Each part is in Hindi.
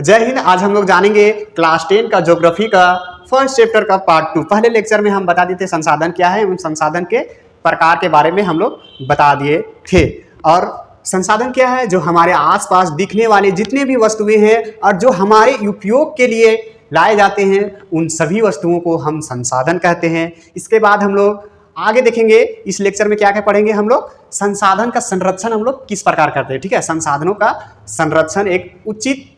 जय हिंद। आज हम लोग जानेंगे क्लास 10 का ज्योग्राफी का फर्स्ट चैप्टर का पार्ट 2। पहले लेक्चर में हम बता दिए थे संसाधन क्या है, उन संसाधन के प्रकार के बारे में हम लोग बता दिए थे। और संसाधन क्या है? जो हमारे आसपास दिखने वाले जितने भी वस्तुएं हैं और जो हमारे उपयोग के लिए लाए जाते हैं, उन सभी वस्तुओं को हम संसाधन कहते हैं। इसके बाद हम लोग आगे देखेंगे इस लेक्चर में क्या क्या पढ़ेंगे हम लोग। संसाधन का संरक्षण हम लोग किस प्रकार करते हैं, ठीक है। संसाधनों का संरक्षण, एक उचित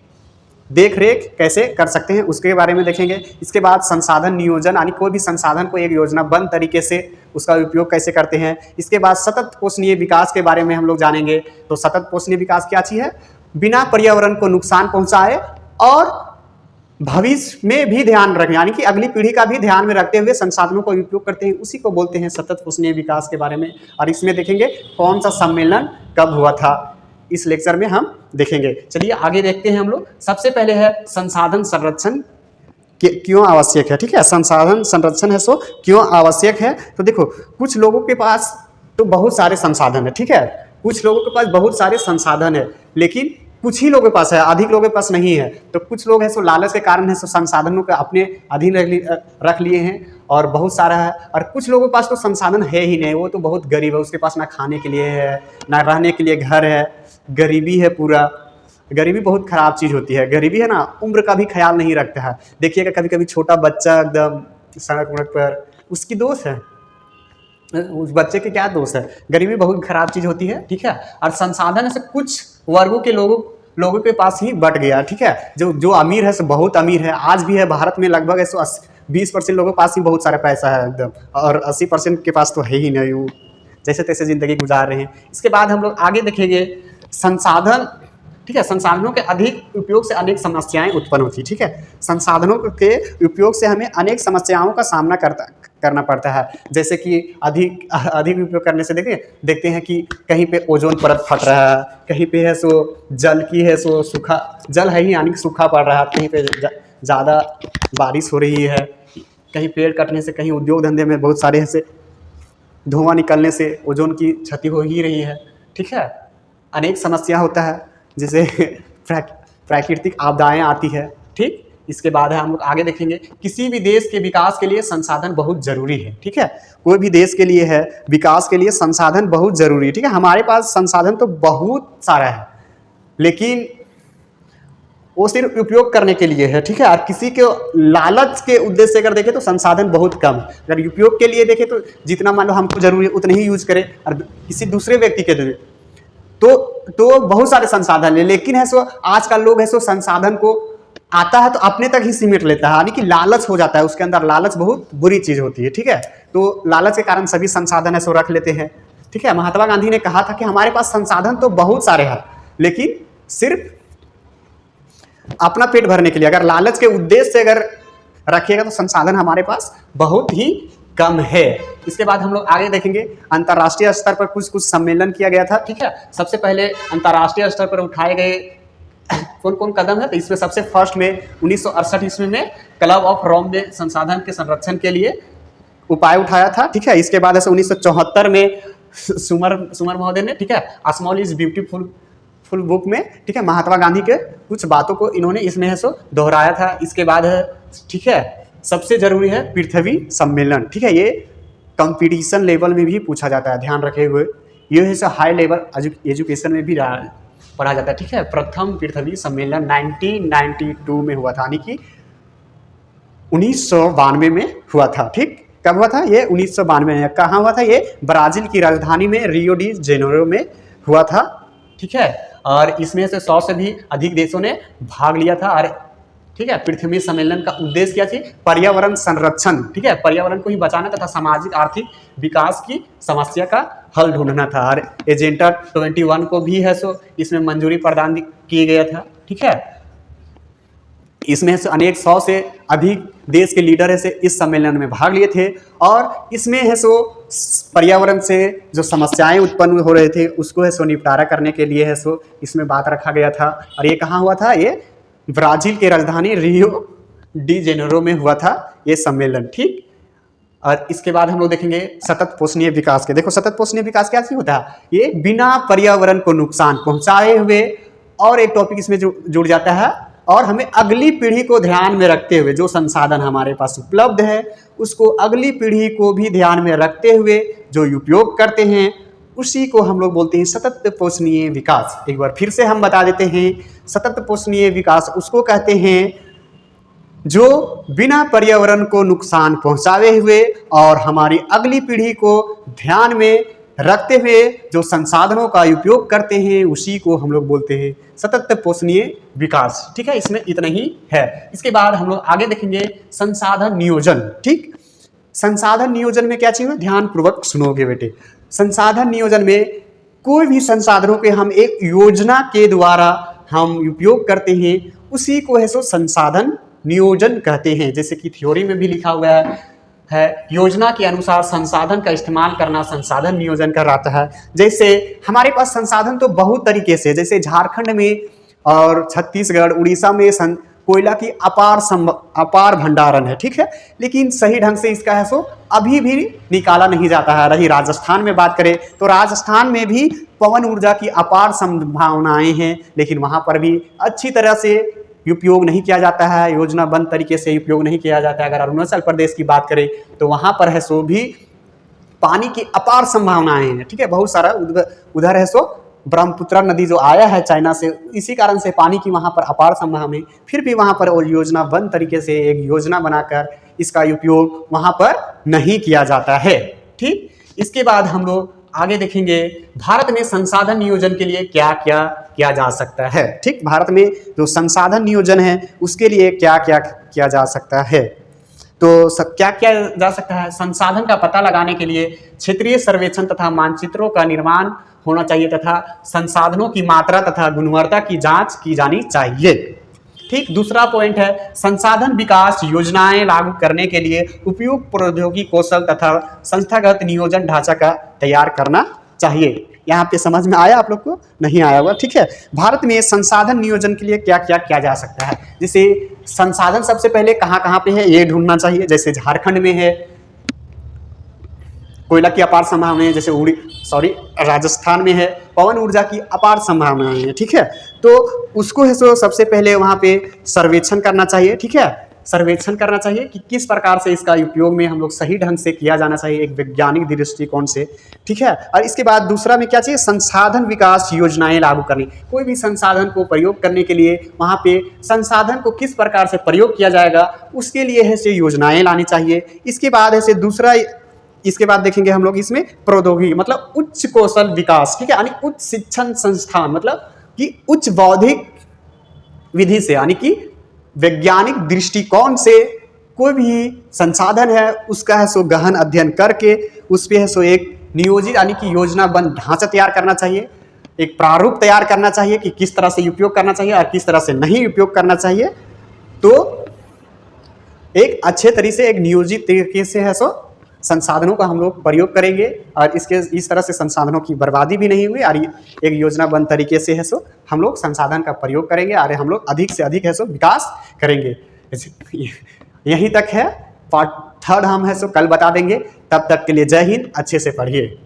देख रेख कैसे कर सकते हैं उसके बारे में देखेंगे। इसके बाद संसाधन नियोजन, यानी कोई भी संसाधन को एक योजनाबद्ध तरीके से उसका उपयोग कैसे करते हैं। इसके बाद सतत पोषणीय विकास के बारे में हम लोग जानेंगे। तो सतत पोषणीय विकास क्या चीज है? बिना पर्यावरण को नुकसान पहुंचाए और भविष्य में भी ध्यान रखें, यानी कि अगली पीढ़ी का भी ध्यान में रखते हुए संसाधनों का उपयोग करते हैं, उसी को बोलते हैं सतत पोषणीय विकास के बारे में। और इसमें देखेंगे कौन सा सम्मेलन कब हुआ था, इस लेक्चर में हम देखेंगे। चलिए आगे देखते हैं हम लोग। सबसे पहले है संसाधन संरक्षण क्यों आवश्यक है, ठीक है। संसाधन संरक्षण है सो क्यों आवश्यक है। तो देखो, कुछ लोगों के पास तो बहुत सारे संसाधन है, ठीक है। कुछ लोगों के पास बहुत सारे संसाधन है, लेकिन कुछ ही लोगों के पास है, अधिक लोगों के पास नहीं है। तो कुछ लोग हैं सो लालच के कारण है सो संसाधनों को अपने अधीन रख लिए हैं और बहुत सारा है। और कुछ लोगों के पास तो संसाधन है ही नहीं, वो तो बहुत गरीब है, उसके पास ना खाने के लिए है ना रहने के लिए घर है, गरीबी है पूरा। गरीबी बहुत खराब चीज़ होती है। गरीबी है ना, उम्र का भी ख्याल नहीं रखता है। देखिएगा कभी कभी छोटा बच्चा एकदम सड़क वड़क पर, उसकी दोस्त है, उस बच्चे के क्या दोस्त है। गरीबी बहुत खराब चीज़ होती है, ठीक है। और संसाधन से कुछ वर्गों के लोगों के पास ही बट गया, ठीक है। जो अमीर है सो बहुत अमीर है, आज भी है भारत में लगभग 20% लोगों के पास ही बहुत सारा पैसा है एकदम, और 80% के पास तो है ही नहीं, वो जैसे तैसे जिंदगी गुजार रहे हैं। इसके बाद हम लोग आगे देखेंगे संसाधन, ठीक है। संसाधनों के अधिक उपयोग से अनेक समस्याएं उत्पन्न होती है, ठीक है। संसाधनों के उपयोग से हमें अनेक समस्याओं का सामना करना पड़ता है। जैसे कि अधिक उपयोग करने से देखते हैं कि कहीं पे ओजोन परत फट रहा है, कहीं पे है सो जल की है सो सूखा, जल है ही यानी कि सूखा पड़ रहा है, कहीं पे ज़्यादा बारिश हो रही है, कहीं पेड़ कटने से, कहीं उद्योग धंधे में बहुत सारे ऐसे धुआं निकलने से ओजोन की क्षति हो ही रही है, ठीक है। अनेक समस्या होता है, जैसे प्राकृतिक आपदाएं आती है, ठीक। इसके बाद है हम लोग आगे देखेंगे किसी भी देश के विकास के लिए संसाधन बहुत जरूरी है, ठीक है। कोई भी देश के लिए है विकास के लिए संसाधन बहुत जरूरी है, ठीक है। हमारे पास संसाधन तो बहुत सारा है, लेकिन वो सिर्फ उपयोग करने के लिए है, ठीक है। और किसी के लालच के उद्देश्य से अगर देखें तो संसाधन बहुत कम। अगर उपयोग के लिए देखें तो जितना मान लो हमको जरूरी है उतने ही यूज करें, और किसी दूसरे व्यक्ति के लिए तो बहुत सारे संसाधन है। लेकिन है सो आज का लोग है सो संसाधन को आता है तो अपने तक ही सीमित लेता है, यानी कि लालच हो जाता है उसके अंदर। लालच बहुत बुरी चीज होती है, ठीक है। तो लालच के कारण सभी संसाधन है सो रख लेते हैं, ठीक है। महात्मा गांधी ने कहा था कि हमारे पास संसाधन तो बहुत सारे हैं, लेकिन सिर्फ अपना पेट भरने के लिए, अगर लालच के उद्देश्य से अगर रखिएगा तो संसाधन हमारे पास बहुत ही कम है। इसके बाद हम लोग आगे देखेंगे अंतर्राष्ट्रीय स्तर पर कुछ सम्मेलन किया गया था, ठीक है। सबसे पहले अंतर्राष्ट्रीय स्तर पर उठाए गए कौन कौन कदम है, तो इसमें सबसे फर्स्ट में 1968 ईस्वी में क्लब ऑफ रोम ने संसाधन के संरक्षण के लिए उपाय उठाया था, ठीक है। इसके बाद 1974 में सुमर महोदय ने, ठीक है, स्मॉल इज ब्यूटीफुल बुक में, ठीक है, महात्मा गांधी के कुछ बातों को इन्होंने इसमें है सो दोहराया था। इसके बाद है, ठीक है, सबसे जरूरी है पृथ्वी सम्मेलन, ठीक है। ये कंपटीशन लेवल में भी पूछा जाता है, ध्यान रखे हुए। ये है हाई लेवल एजुकेशन में भी पढ़ा जाता है, ठीक है। प्रथम पृथ्वी सम्मेलन 1992 में हुआ था, यानी कि 1992 में हुआ था, ठीक। कब हुआ था ये? 1992 में। कहाँ हुआ था ये? ब्राजील की राजधानी में रियो डी जेनेरो में हुआ था, ठीक है। और इसमें से 100 से भी अधिक देशों ने भाग लिया था। और ठीक है, पृथ्वी सम्मेलन का उद्देश्य क्या थी? पर्यावरण संरक्षण, ठीक है, पर्यावरण को ही बचाना तथा सामाजिक आर्थिक विकास की समस्या का हल ढूंढना था। और एजेंडा 21 को भी है सो इसमें मंजूरी प्रदान किया गया था, ठीक है। इसमें से अनेक 100 से अधिक देश के लीडर है से इस सम्मेलन में भाग लिए थे। और इसमें है सो पर्यावरण से जो समस्याएं उत्पन्न हो रहे थे उसको है सो निपटारा करने के लिए है सो इसमें बात रखा गया था। और ये कहाँ हुआ था? ये ब्राजील की राजधानी रियो डी जेनेरो में हुआ था ये सम्मेलन, ठीक। और इसके बाद हम लोग देखेंगे सतत पोषणीय विकास के। देखो, सतत पोषणीय विकास क्या चीज होता है? ये बिना पर्यावरण को नुकसान पहुंचाए हुए। और एक टॉपिक इसमें जुड़ जाता है और हमें अगली पीढ़ी को ध्यान में रखते हुए जो संसाधन हमारे पास उपलब्ध है उसको अगली पीढ़ी को भी ध्यान में रखते हुए जो उपयोग करते हैं उसी को हम लोग बोलते हैं सतत पोषणीय विकास। एक बार फिर से हम बता देते हैं, सतत पोषणीय विकास उसको कहते हैं जो बिना पर्यावरण को नुकसान पहुंचाए हुए और हमारी अगली पीढ़ी को ध्यान में रखते हुए जो संसाधनों का उपयोग करते हैं उसी को हम लोग बोलते हैं सतत पोषणीय विकास। ठीक है, इसमें इतना ही है। इसके बाद हम लोग आगे देखेंगे संसाधन नियोजन। ठीक, संसाधन नियोजन में क्या चाहिए, ध्यान पूर्वक सुनोगे बेटे। संसाधन नियोजन में कोई भी संसाधनों के हम एक योजना के द्वारा हम उपयोग करते हैं उसी को है सो संसाधन नियोजन कहते हैं। जैसे कि थ्योरी में भी लिखा हुआ है योजना के अनुसार संसाधन का इस्तेमाल करना संसाधन नियोजन कहलाता है। जैसे हमारे पास संसाधन तो बहुत तरीके से, जैसे झारखंड में और छत्तीसगढ़ उड़ीसा में कोयला की अपार भंडारण है। ठीक है, लेकिन सही ढंग से इसका है सो अभी भी निकाला नहीं जाता है। रही राजस्थान में बात करें तो राजस्थान में भी पवन ऊर्जा की अपार संभावनाएं हैं, लेकिन वहां पर भी अच्छी तरह से उपयोग नहीं किया जाता है, योजनाबद्ध तरीके से उपयोग नहीं किया जाता है। अगर अरुणाचल प्रदेश की बात करें तो वहां पर है सो भी पानी की अपार संभावनाएं हैं। ठीक है, बहुत सारा उधर है सो ब्रह्मपुत्र नदी जो आया है चाइना से, इसी कारण से पानी की वहां पर अपार संभावना है। फिर भी वहां पर योजनाबद्ध तरीके से एक योजना बनाकर इसका उपयोग वहां पर नहीं किया जाता है। ठीक, इसके बाद हम लोग आगे देखेंगे भारत में संसाधन नियोजन के लिए क्या क्या किया जा सकता है। ठीक, भारत में जो संसाधन नियोजन है उसके लिए क्या क्या किया जा सकता है। तो क्या किया जा सकता है, संसाधन का पता लगाने के लिए क्षेत्रीय सर्वेक्षण तथा मानचित्रों का निर्माण होना चाहिए तथा संसाधनों की मात्रा तथा गुणवत्ता की जांच की जानी चाहिए। ठीक, दूसरा पॉइंट है संसाधन विकास योजनाएं लागू करने के लिए उपयुक्त प्रौद्योगिकी कौशल तथा संस्थागत नियोजन ढांचा का तैयार करना चाहिए। यहाँ पे समझ में आया आप लोग को, नहीं आया हुआ? ठीक है, भारत में संसाधन नियोजन के लिए क्या क्या किया जा सकता है। जैसे संसाधन सबसे पहले कहाँ कहाँ पे है ये ढूंढना चाहिए। जैसे झारखंड में है कोयला की अपार संभावनाएं, जैसे राजस्थान में है पवन ऊर्जा की अपार संभावनाएं हैं। ठीक है, तो उसको है सो सबसे पहले वहां पे सर्वेक्षण करना चाहिए। ठीक है, सर्वेक्षण करना चाहिए कि किस प्रकार से इसका उपयोग में हम लोग सही ढंग से किया जाना चाहिए एक वैज्ञानिक दृष्टिकोण से। ठीक है, और इसके बाद दूसरा में क्या चाहिए, संसाधन विकास योजनाएं लागू करनी। कोई भी संसाधन को प्रयोग करने के लिए वहां पे संसाधन को किस प्रकार से प्रयोग किया जाएगा उसके लिए है से योजनाएं लानी चाहिए। इसके बाद है दूसरा, इसके बाद देखेंगे हम लोग इसमें प्रौद्योगिकी मतलब उच्च कौशल विकास। ठीक है, यानी उच्च शिक्षण संस्थान मतलब कि उच्च बौद्धिक विधि से यानी कि वैज्ञानिक दृष्टिकोण से कोई भी संसाधन है उसका है सो गहन अध्ययन करके उस पे है सो एक नियोजित यानी कि योजनाबद्ध ढांचा तैयार करना चाहिए, एक प्रारूप तैयार करना चाहिए कि किस तरह से उपयोग करना चाहिए और किस तरह से नहीं उपयोग करना चाहिए। तो एक अच्छे तरीके से एक नियोजित तरीके से है सो संसाधनों का हम लोग प्रयोग करेंगे और इस तरह से संसाधनों की बर्बादी भी नहीं हुई और एक योजनाबद्ध तरीके से है सो हम लोग संसाधन का प्रयोग करेंगे और हम लोग अधिक से अधिक है सो विकास करेंगे। यहीं तक है, पार्ट 3 हम है सो कल बता देंगे। तब तक के लिए जय हिंद, अच्छे से पढ़िए।